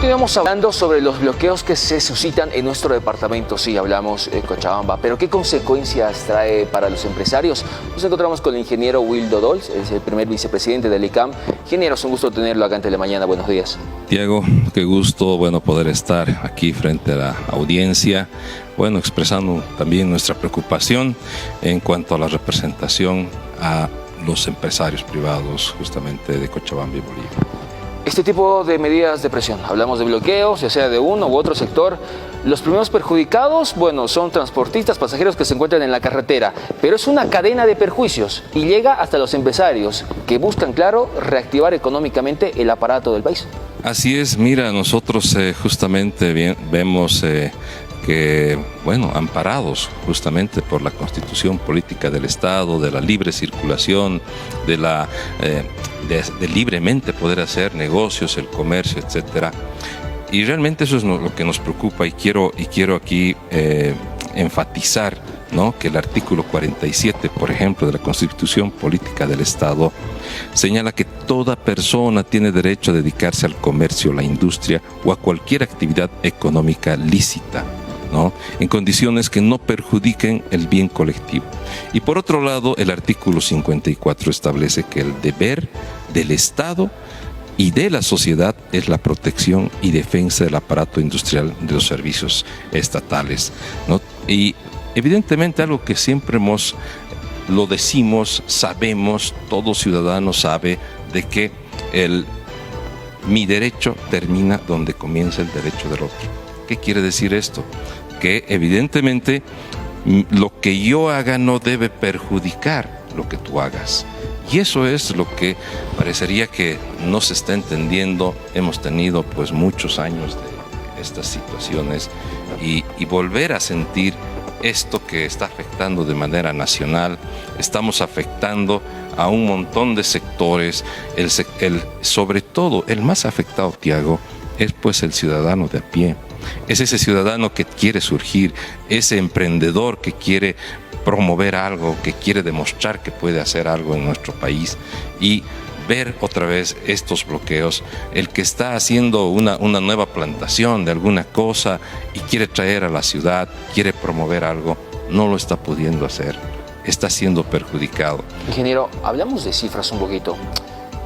Continuamos hablando sobre los bloqueos que se suscitan en nuestro departamento. Sí, hablamos en Cochabamba, pero ¿qué consecuencias trae para los empresarios? Nos encontramos con el ingeniero Wildo Dols, es el primer vicepresidente del ICAM. Ingeniero, es un gusto tenerlo acá en Telemañana. Buenos días. Tiago, qué gusto poder estar aquí frente a la audiencia, expresando también nuestra preocupación en cuanto a la representación a los empresarios privados justamente de Cochabamba y Bolivia. Este tipo de medidas de presión, hablamos de bloqueos, ya sea de uno u otro sector. Los primeros perjudicados, son transportistas, pasajeros que se encuentran en la carretera, pero es una cadena de perjuicios y llega hasta los empresarios que buscan, claro, reactivar económicamente el aparato del país. Así es, mira, nosotros justamente vemos que, amparados justamente por la Constitución Política del Estado, de la libre circulación, de libremente poder hacer negocios, el comercio, etcétera. Y realmente eso es lo que nos preocupa y quiero aquí enfatizar, ¿no?, que el artículo 47, por ejemplo, de la Constitución Política del Estado señala que toda persona tiene derecho a dedicarse al comercio, la industria o a cualquier actividad económica lícita, ¿no?, en condiciones que no perjudiquen el bien colectivo. Y por otro lado, el artículo 54 establece que el deber del Estado y de la sociedad es la protección y defensa del aparato industrial de los servicios estatales, ¿no? Y evidentemente algo que siempre lo decimos, sabemos, todo ciudadano sabe de que mi derecho termina donde comienza el derecho del otro. ¿Qué quiere decir esto? Que evidentemente lo que yo haga no debe perjudicar lo que tú hagas. Y eso es lo que parecería que no se está entendiendo. Hemos tenido muchos años de estas situaciones y volver a sentir esto que está afectando de manera nacional. Estamos afectando a un montón de sectores. Sobre todo, el más afectado, Tiago, es el ciudadano de a pie. Es ese ciudadano que quiere surgir, ese emprendedor que quiere promover algo, que quiere demostrar que puede hacer algo en nuestro país, y ver otra vez estos bloqueos, el que está haciendo una nueva plantación de alguna cosa y quiere traer a la ciudad, quiere promover algo, no lo está pudiendo hacer, está siendo perjudicado. Ingeniero, hablamos de cifras un poquito.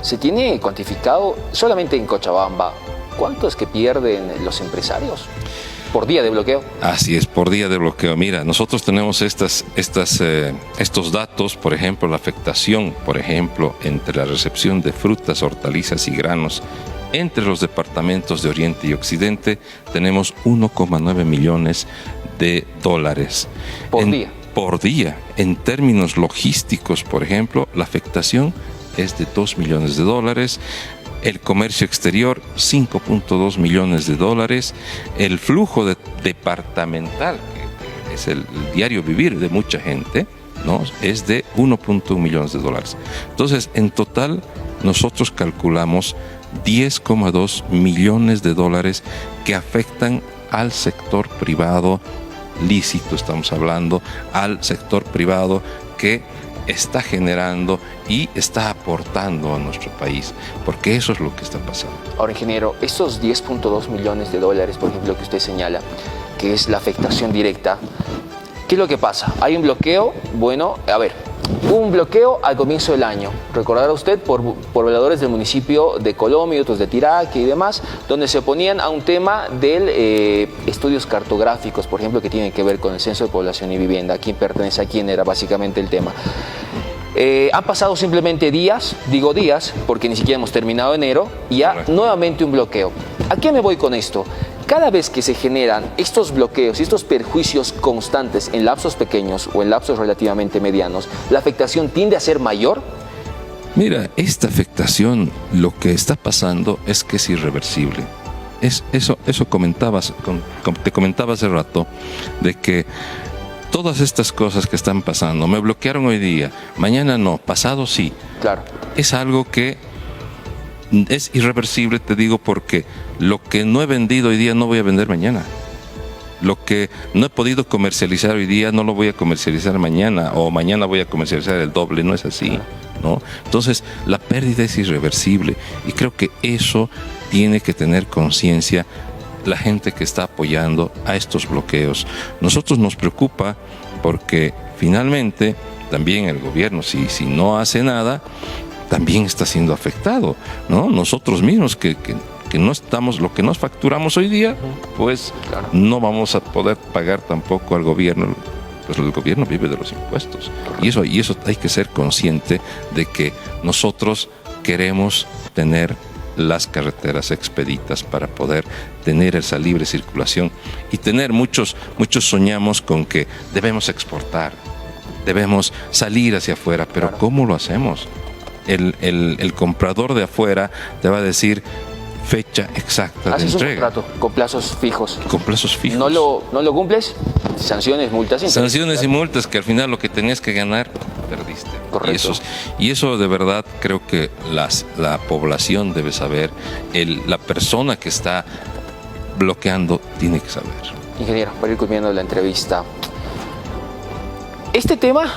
¿Se tiene cuantificado solamente en Cochabamba cuánto es que pierden los empresarios por día de bloqueo? Así es, por día de bloqueo. Mira, nosotros tenemos estos datos, por ejemplo, la afectación, entre la recepción de frutas, hortalizas y granos entre los departamentos de Oriente y Occidente, tenemos 1,9 millones de dólares. Por día. En términos logísticos, por ejemplo, la afectación es de 2 millones de dólares. El comercio exterior, 5.2 millones de dólares. El flujo departamental, que es el diario vivir de mucha gente, ¿no?, es de 1.1 millones de dólares. Entonces, en total, nosotros calculamos 10,2 millones de dólares que afectan al sector privado lícito, estamos hablando, al sector privado que está generando y está aportando a nuestro país, porque eso es lo que está pasando. Ahora, ingeniero, estos 10.2 millones de dólares, por ejemplo, que usted señala, que es la afectación directa, ¿qué es lo que pasa? Hay un bloqueo, hubo un bloqueo al comienzo del año, recordará usted, por pobladores del municipio de Colombia, otros de Tiraque y demás, donde se oponían a un tema de estudios cartográficos, por ejemplo, que tienen que ver con el censo de población y vivienda, a quién pertenece a quién, era básicamente el tema. Han pasado simplemente días, digo días, porque ni siquiera hemos terminado enero, y nuevamente un bloqueo. ¿A qué me voy con esto? Cada vez que se generan estos bloqueos y estos perjuicios constantes en lapsos pequeños o en lapsos relativamente medianos, ¿la afectación tiende a ser mayor? Mira, esta afectación, lo que está pasando es que es irreversible. Eso te comentaba hace rato, de que todas estas cosas que están pasando, me bloquearon hoy día, mañana no, pasado sí. Claro. Es algo que es irreversible, te digo, porque lo que no he vendido hoy día no voy a vender mañana. lo que no he podido comercializar hoy día no lo voy a comercializar mañana, o mañana voy a comercializar el doble, no es así, ¿no? Entonces la pérdida es irreversible y creo que eso tiene que tener conciencia la gente que está apoyando a estos bloqueos. Nosotros nos preocupa porque finalmente también el gobierno, si no hace nada, también está siendo afectado, ¿no? Nosotros mismos que no estamos, lo que nos facturamos hoy día, pues no vamos a poder pagar tampoco al gobierno, pues el gobierno vive de los impuestos. Y eso hay que ser consciente de que nosotros queremos tener las carreteras expeditas para poder tener esa libre circulación y tener muchos soñamos con que debemos exportar, debemos salir hacia afuera, pero ¿cómo lo hacemos? El comprador de afuera te va a decir fecha exacta de entrega. Haces un contrato con plazos fijos. Con plazos fijos. No lo cumples, sanciones, multas. Sanciones y multas que al final lo que tenías que ganar, perdiste. Correcto. Y eso de verdad creo que la población debe saber, la persona que está bloqueando tiene que saber. Ingeniero, para ir culminando la entrevista, este tema,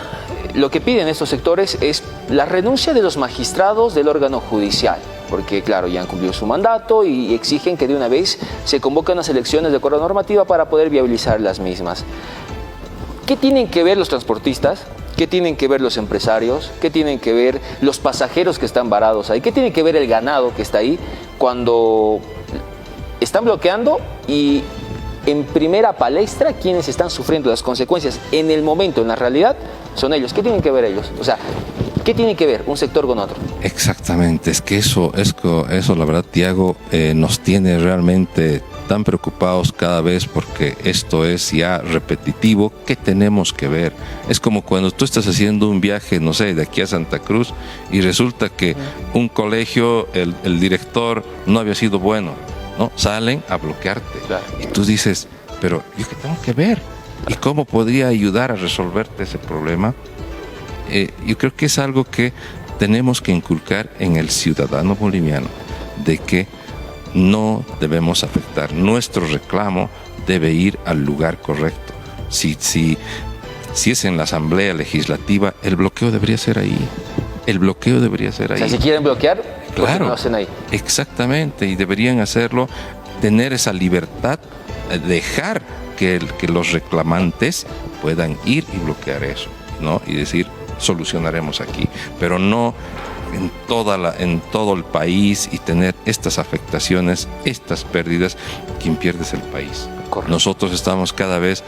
lo que piden estos sectores es la renuncia de los magistrados del órgano judicial, porque claro, ya han cumplido su mandato y exigen que de una vez se convoquen unas elecciones de acuerdo a normativa para poder viabilizar las mismas. ¿Qué tienen que ver los transportistas? ¿Qué tienen que ver los empresarios? ¿Qué tienen que ver los pasajeros que están varados ahí? ¿Qué tiene que ver el ganado que está ahí cuando están bloqueando y en primera palestra quienes están sufriendo las consecuencias en el momento, en la realidad, son ellos? ¿Qué tienen que ver ellos? O sea, ¿qué tiene que ver un sector con otro? Exactamente, es que eso la verdad, Tiago, nos tiene realmente tan preocupados cada vez porque esto es ya repetitivo. ¿Qué tenemos que ver? Es como cuando tú estás haciendo un viaje, no sé, de aquí a Santa Cruz y resulta que un colegio, el director no había sido bueno, ¿no? Salen a bloquearte. Claro. Y tú dices, pero ¿yo qué tengo que ver? ¿Y cómo podría ayudar a resolverte ese problema? Yo creo que es algo que tenemos que inculcar en el ciudadano boliviano, de que no debemos afectar. Nuestro reclamo debe ir al lugar correcto. Si es en la Asamblea Legislativa, el bloqueo debería ser ahí. El bloqueo debería ser ahí. O sea, si quieren bloquear, claro, no lo hacen ahí. Exactamente, y deberían hacerlo, tener esa libertad, dejar que los reclamantes puedan ir y bloquear eso, ¿no? Y decir, solucionaremos aquí, pero no en todo el país y tener estas afectaciones, estas pérdidas. Quien pierde es el país. Correcto. Nosotros estamos cada vez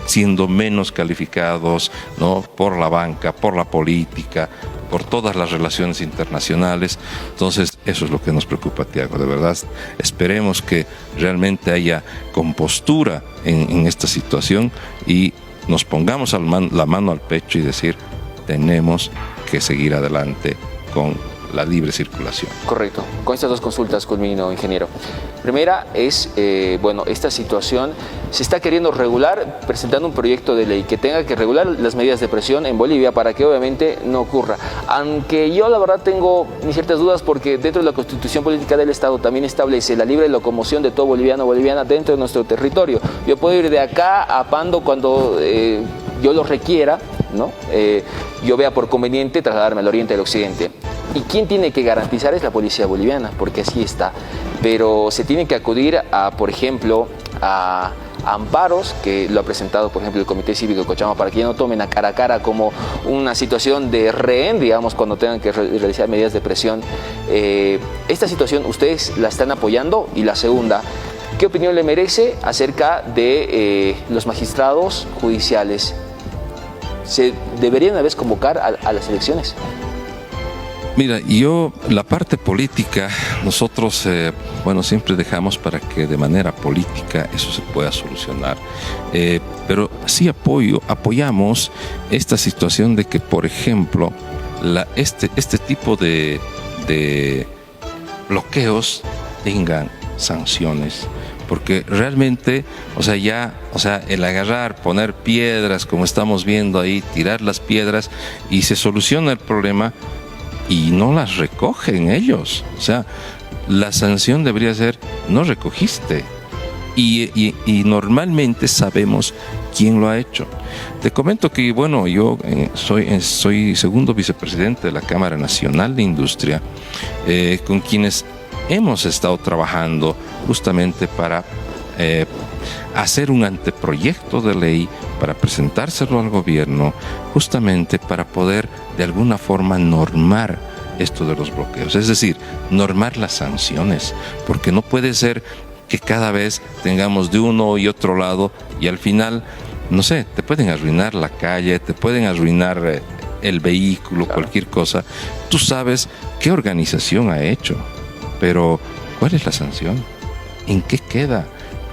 siendo menos calificados, ¿no? Por la banca, por la política, por todas las relaciones internacionales. Entonces, eso es lo que nos preocupa, Tiago. De verdad, esperemos que realmente haya compostura en esta situación y nos pongamos la mano al pecho y decir, tenemos que seguir adelante con la libre circulación. Correcto. Con estas dos consultas culmino, ingeniero. Primera es, esta situación se está queriendo regular presentando un proyecto de ley que tenga que regular las medidas de presión en Bolivia para que obviamente no ocurra. Aunque yo la verdad tengo mis ciertas dudas porque dentro de la Constitución Política del Estado también establece la libre locomoción de todo boliviano o boliviana dentro de nuestro territorio. Yo puedo ir de acá a Pando cuando yo lo requiera, ¿no? Yo vea por conveniente trasladarme al oriente y al occidente. ¿Y quién tiene que garantizar? Es la policía boliviana, porque así está. Pero se tiene que acudir a, por ejemplo, a amparos, que lo ha presentado, por ejemplo, el Comité Cívico de Cochabamba, para que ya no tomen a cara como una situación de rehén, digamos, cuando tengan que realizar medidas de presión. Esta situación, ¿ustedes la están apoyando? Y la segunda, ¿qué opinión le merece acerca de los magistrados judiciales? ¿Se deberían a veces convocar a las elecciones? Mira, la parte política, nosotros, siempre dejamos para que de manera política eso se pueda solucionar. Pero sí apoyamos esta situación de que, por ejemplo, este tipo de bloqueos tengan sanciones. Porque realmente, el agarrar, poner piedras, como estamos viendo ahí, tirar las piedras y se soluciona el problema, y no las recogen ellos. O sea, la sanción debería ser, no recogiste, y normalmente sabemos quién lo ha hecho. Te comento que, bueno, yo soy segundo vicepresidente de la Cámara Nacional de Industria, con quienes hemos estado trabajando justamente para hacer un anteproyecto de ley, para presentárselo al gobierno, justamente para poder de alguna forma normar esto de los bloqueos, es decir, normar las sanciones, porque no puede ser que cada vez tengamos de uno y otro lado y al final, no sé, te pueden arruinar la calle, te pueden arruinar el vehículo, claro, cualquier cosa. Tú sabes qué organización ha hecho, pero ¿cuál es la sanción? ¿En qué queda?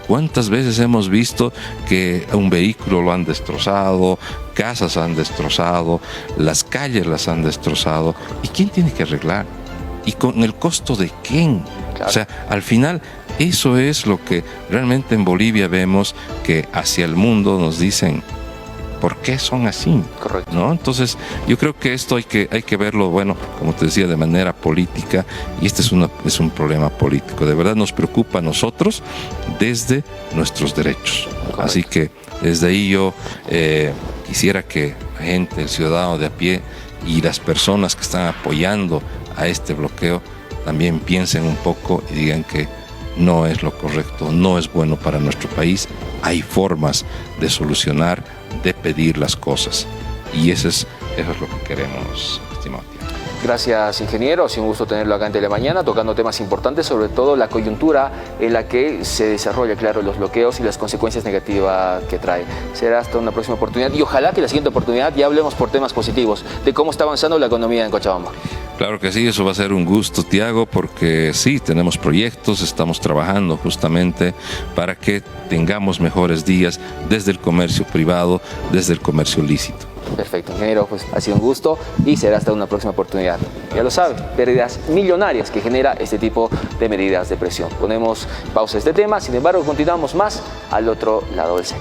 ¿Cuántas veces hemos visto que un vehículo lo han destrozado, casas han destrozado, las calles las han destrozado? ¿Y quién tiene que arreglar? ¿Y con el costo de quién? Claro. O sea, al final, eso es lo que realmente en Bolivia vemos, que hacia el mundo nos dicen, ¿por qué son así? Correcto. ¿No? Entonces, yo creo que esto hay que verlo, bueno, como te decía, de manera política, y este es un problema político. De verdad nos preocupa a nosotros desde nuestros derechos. Correcto. Así que desde ahí yo quisiera que la gente, el ciudadano de a pie y las personas que están apoyando a este bloqueo también piensen un poco y digan que no es lo correcto, no es bueno para nuestro país. Hay formas de solucionar, de pedir las cosas, y eso es lo que queremos, estimado Tiago. Gracias, ingeniero, ha sido un gusto tenerlo acá en Telemañana, tocando temas importantes, sobre todo la coyuntura en la que se desarrolla, claro, los bloqueos y las consecuencias negativas que trae. Será hasta una próxima oportunidad, y ojalá que la siguiente oportunidad ya hablemos por temas positivos, de cómo está avanzando la economía en Cochabamba. Claro que sí, eso va a ser un gusto, Tiago, porque sí, tenemos proyectos, estamos trabajando justamente para que tengamos mejores días desde el comercio privado, desde el comercio lícito. Perfecto, ingeniero, pues ha sido un gusto y será hasta una próxima oportunidad. Ya lo saben, pérdidas millonarias que genera este tipo de medidas de presión. Ponemos pausa a este tema, sin embargo, continuamos más al otro lado del set.